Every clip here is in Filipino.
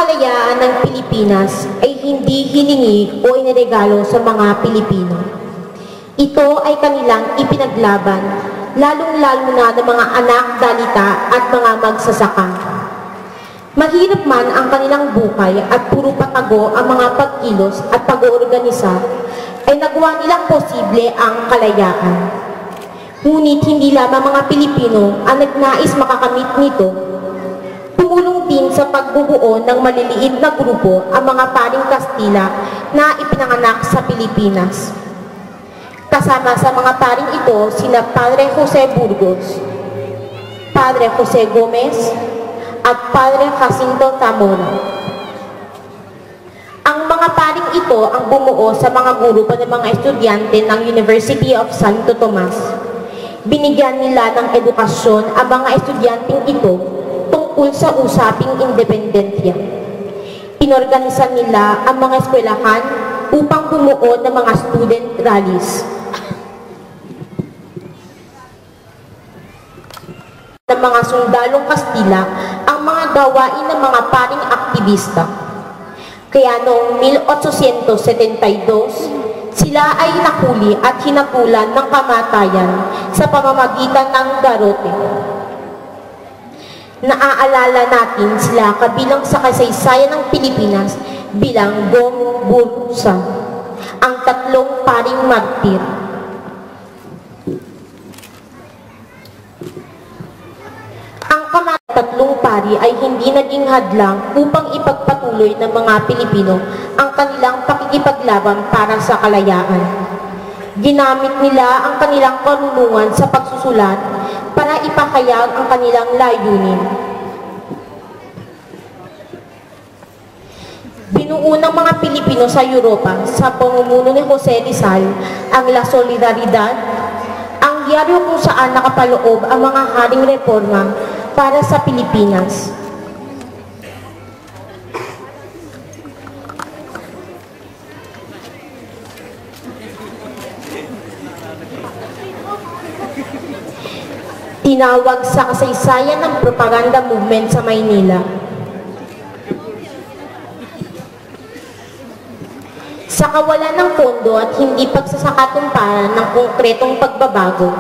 kalayaan ng Pilipinas ay hindi hiningi o iniregalo sa mga Pilipino. Ito ay kanilang ipinaglaban, lalong-lalo na ng mga anak, dalita at mga magsasaka. Mahirap man ang kanilang buhay at puro patago ang mga pagkilos at pag-oorganisa, ay nagawa nilang posible ang kalayaan. Ngunit hindi lamang mga Pilipino ang nagnais makakamit nito. Tumulong din sa pagbubuo ng maliliit na grupo ang mga paring Kastila na ipinanganak sa Pilipinas. Kasama sa mga paring ito sina Padre Jose Burgos, Padre Jose Gomez, at Padre Jacinto Zamora. Ang mga paring ito ang bumuo sa mga grupo ng mga estudyante ng University of Santo Tomas. Binigyan nila ng edukasyon ang mga estudyanteng ito tungkol sa usaping independensya. Inorganisan nila ang mga eskwelahan upang bumuo ng mga student rallies. Ng mga sundalong Kastila ang mga gawain ng mga paring aktivista. Kaya noong 1872, sila ay nakuli at hinakulan ng kamatayan sa pamamagitan ng garote. Naaalala natin sila kabilang sa kasaysayan ng Pilipinas bilang Gombursa, ang tatlong paring martir. Ang tatlong pari ay hindi naging hadlang upang ipagpatuloy ng mga Pilipino ang kanilang pakikipaglaban para sa kalayaan. Ginamit nila ang kanilang karunungan sa pagsusulat para ipahayag ang kanilang layunin. Binuo ng mga Pilipino sa Europa sa pamumuno ni Jose Rizal ang La Solidaridad, ang diaryo kung saan nakapaloob ang mga haring reforma para sa Pilipinas. Tinawag sa kasaysayan ng propaganda movement sa Maynila. Sa kawalan ng pondo at hindi pagsasakatumparan ng konkretong pagbabago,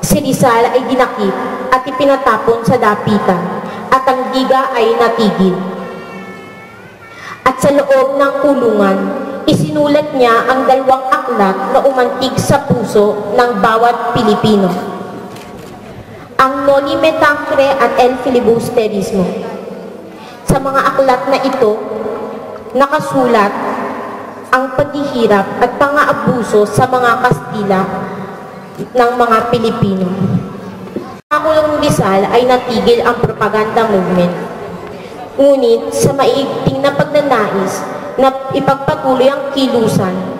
si Rizal ay dinakip at ipinatapon sa dapitan at ang diga ay natigil. At sa loob ng kulungan, isinulat niya ang 2 aklat na umantig sa puso ng bawat Pilipino. Ang Noli Me Tangere at El Filibusterismo. Sa mga aklat na ito, nakasulat ang paghihirap at pang-aabuso sa mga Kastila ng mga Pilipino. Pangulong Rizal ay natigil ang propaganda movement. Ngunit sa maigting na pagnanais na ipagpatuloy ang kilusan,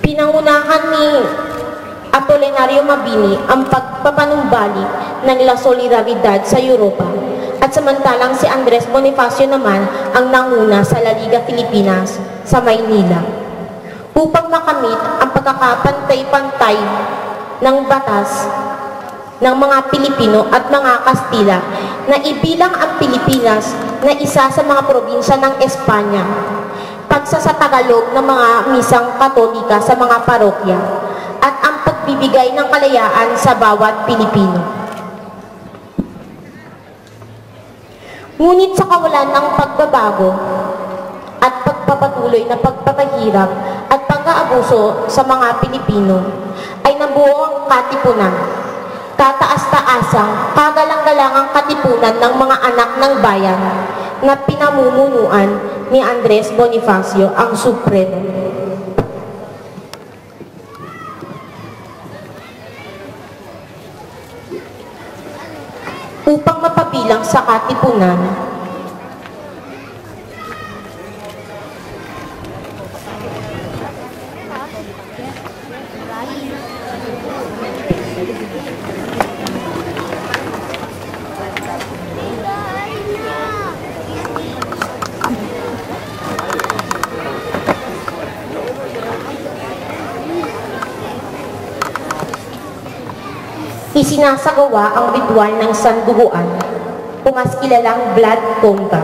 pinangunahan ni Apolinario Mabini ang pagpapanumbalik ng La Solidaridad sa Europa at samantalang si Andres Bonifacio naman ang nanguna sa La Liga Filipinas sa Maynila upang makamit ang pagkakapantay-pantay ng batas ng mga Pilipino at mga Kastila na ibilang ang Pilipinas na isa sa mga probinsya ng Espanya, pagsasatagalog ng mga misang Katolika sa mga parokya, at ang pagbibigay ng kalayaan sa bawat Pilipino. Ngunit sa kawalan ng pagbabago at pagpapatuloy na pagpapahirap at pag-aabuso sa mga Pilipino, ay nabuo ang katipunan, tataas-taasang, kagalang-galangang katipunan ng mga anak ng bayan na pinamumunuan ni Andres Bonifacio ang Supremo. Upang mapabilang sa katipunan, Isinasagawa ang ritual ng sanduguan, o mas kilalang blood conga.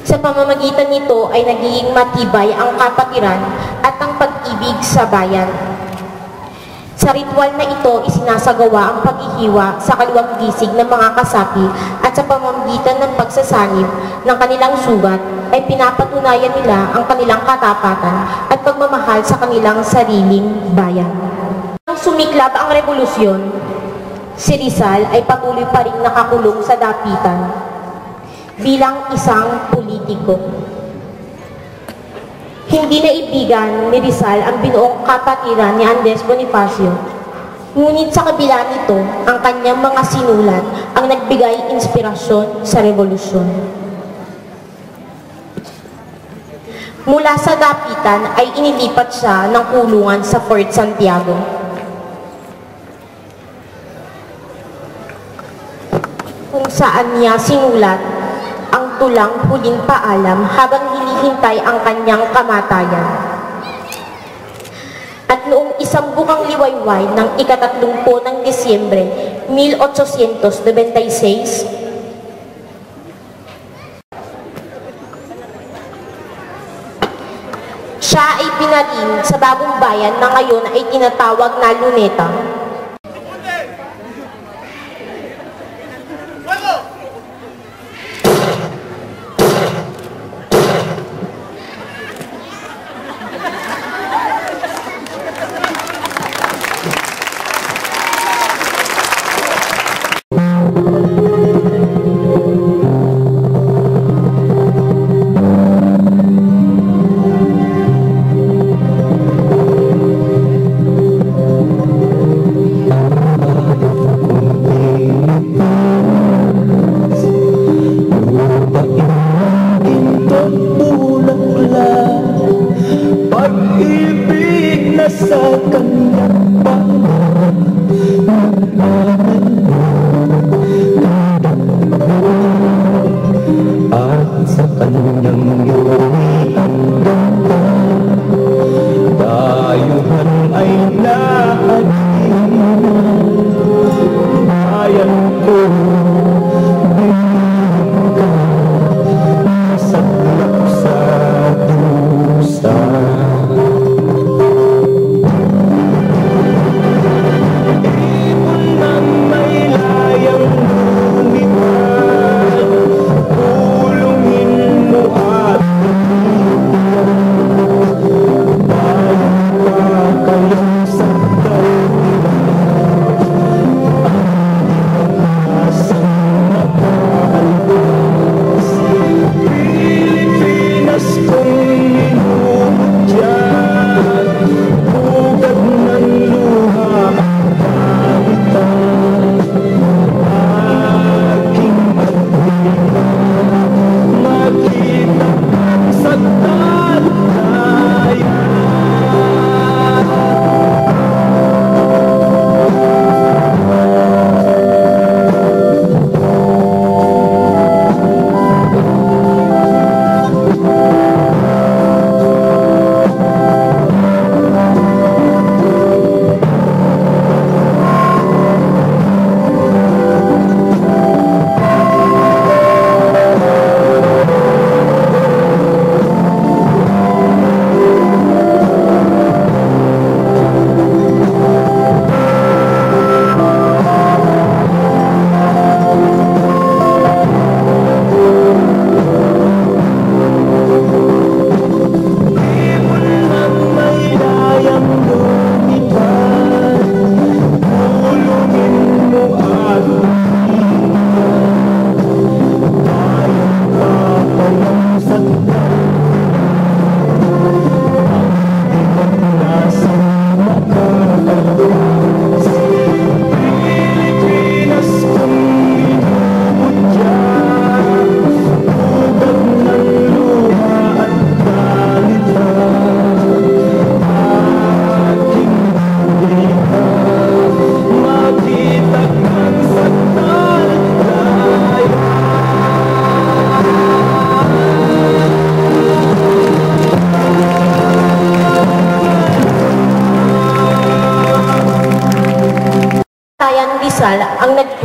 Sa pamamagitan nito ay nagiging matibay ang kapatiran at ang pag-ibig sa bayan. Sa ritual na ito, isinasagawa ang paghihiwa sa kaliwang gisig ng mga kasapi at sa pamamagitan ng pagsasanib ng kanilang sugat ay pinapatunayan nila ang kanilang katapatan at pagmamahal sa kanilang sariling bayan. Nang sumiklab ang revolusyon, si Rizal ay patuloy pa rin nakakulong sa dapitan bilang isang politiko. Hindi naibigan ni Rizal ang binuong kapatiran ni Andres Bonifacio. Ngunit sa kabila nito, ang kanyang mga sinulat ang nagbigay inspirasyon sa revolusyon. Mula sa dapitan ay inilipat siya ng kulungan sa Fort Santiago. Kung saan niya sinulat ang tulang huling paalam habang hinihintay ang kanyang kamatayan. At noong isang bukang liwayway ng ika-30 ng Disyembre 1896, siya ay pinarin sa bagong bayan na ngayon ay tinatawag na Luneta.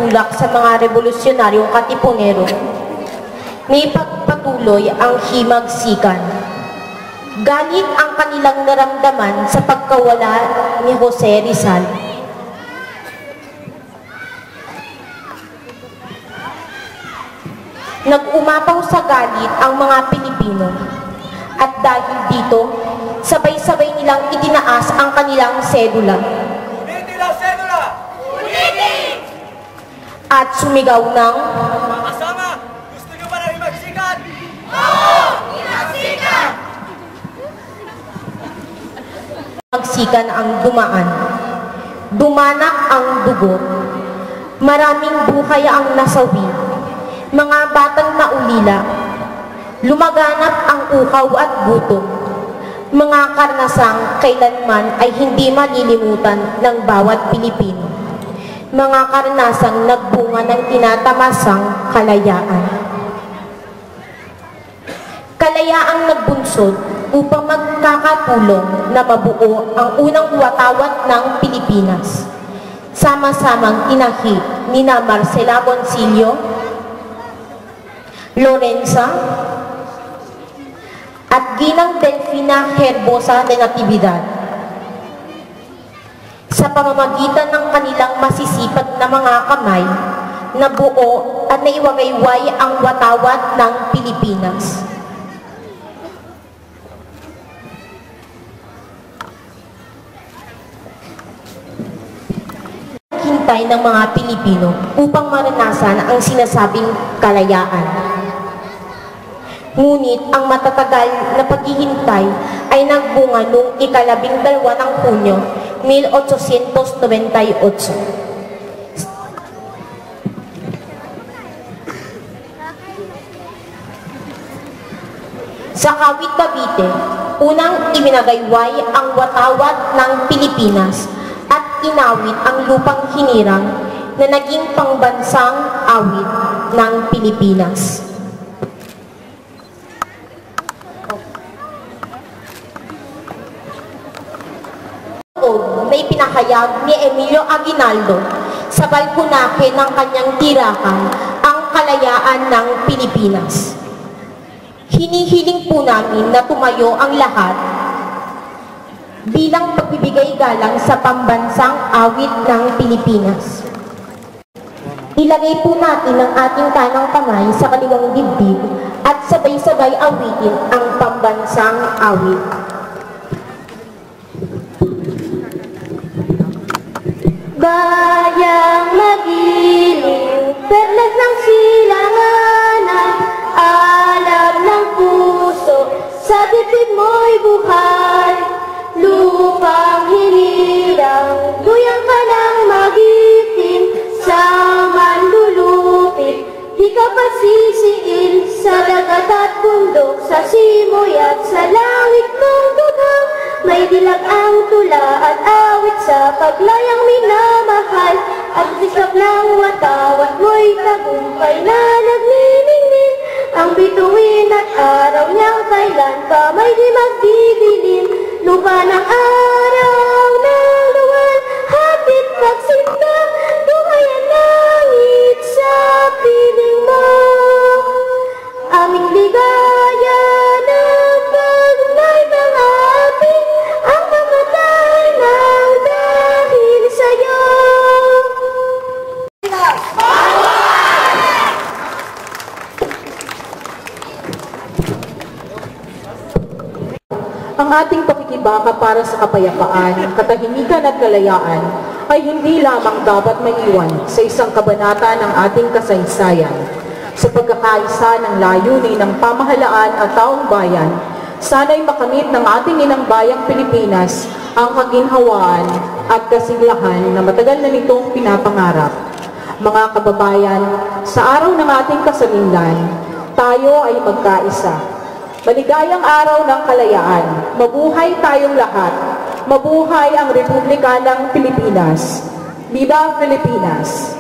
nagtulak sa mga revolusyonaryong katipunero na ipagpatuloy ang himagsikan. Galit ang kanilang naramdaman sa pagkawala ni Jose Rizal. Nag-umapaw sa galit ang mga Pilipino at dahil dito, sabay-sabay nilang itinaas ang kanilang sedula. Unitin ang sedula! Unitin! At sumigaw ng, Mga kasama, gusto nyo ba na himagsikan? Oo! Himagsikan! magsikan ang dumaan. Dumanak ang dugo. Maraming buhay ang nasawi. Mga batang naulila. Lumaganap ang uhaw at gutom. Mga karnasang kailanman ay hindi malilimutan ng bawat Pilipino. Mga karnasang nagbunga ng tinatamasang kalayaan. Kalayaang nagbunsod upang magkakatulong na mabuo ang unang watawat ng Pilipinas. Sama-samang tinahi nina Marcela Bonsilio, Lorenza, at Ginang Delfina Herbosa de Natividad. Sa pamamagitan ng kanilang masisipag na mga kamay, nabuo at naiwagayway ang watawat ng Pilipinas. Hintay ng mga Pilipino upang maranasan ang sinasabing kalayaan. Ngunit ang matatagal na paghihintay ay nagbunga noong ika-12 ng Hunyo, 1898. Sa Kawit, Cavite, unang iminagayway ang watawat ng Pilipinas at inawit ang lupang hinirang na naging pangbansang awit ng Pilipinas. Na ipinahayag ni Emilio Aguinaldo sa balkonahe ng kanyang tirahan ang kalayaan ng Pilipinas. Hinihiling po namin na tumayo ang lahat bilang pagbibigay galang sa pambansang awit ng Pilipinas. Ilagay po natin ang ating kanang kamay sa kaliwang dibdib at sabay-sabay awitin ang pambansang awit. Bayang magiling, perlas ng silanganan, alam ng puso, sa dibdib mo'y buhay. Lupang hinirang, luyang ka ng magitin, sa manlulupit, di ka pasisiil, sa dagat at bundok, sa simoy at sa langit ng dughang. May dilag ang tula at awit sa paglayang minamahal, at sikap ng watawat mo'y tagumpay na nagniningning. Ang bituin at araw niyang kailan pa may di magdidilim. Lupa ng araw ng luwan, hatid pagsinta, duhay ang langit sa piling mo. Aming ligaya ng pagnay ng ating ang mamatay ng dahil sa'yo. Ang ating pakikibaka para sa kapayapaan, katahimikan at kalayaan ay hindi lamang dapat maiwan sa isang kabanata ng ating kasaysayan. Sa pagkakaisa ng layunin ng pamahalaan at taong bayan, sana'y makamit ng ating inang bayang Pilipinas ang kaginhawaan at kasiglahan na matagal na nitong pinapangarap. Mga kababayan, sa araw ng ating kasalinlan, tayo ay magkaisa. Maligayang araw ng kalayaan. Mabuhay tayong lahat. Mabuhay ang Republika ng Pilipinas. Viva Pilipinas!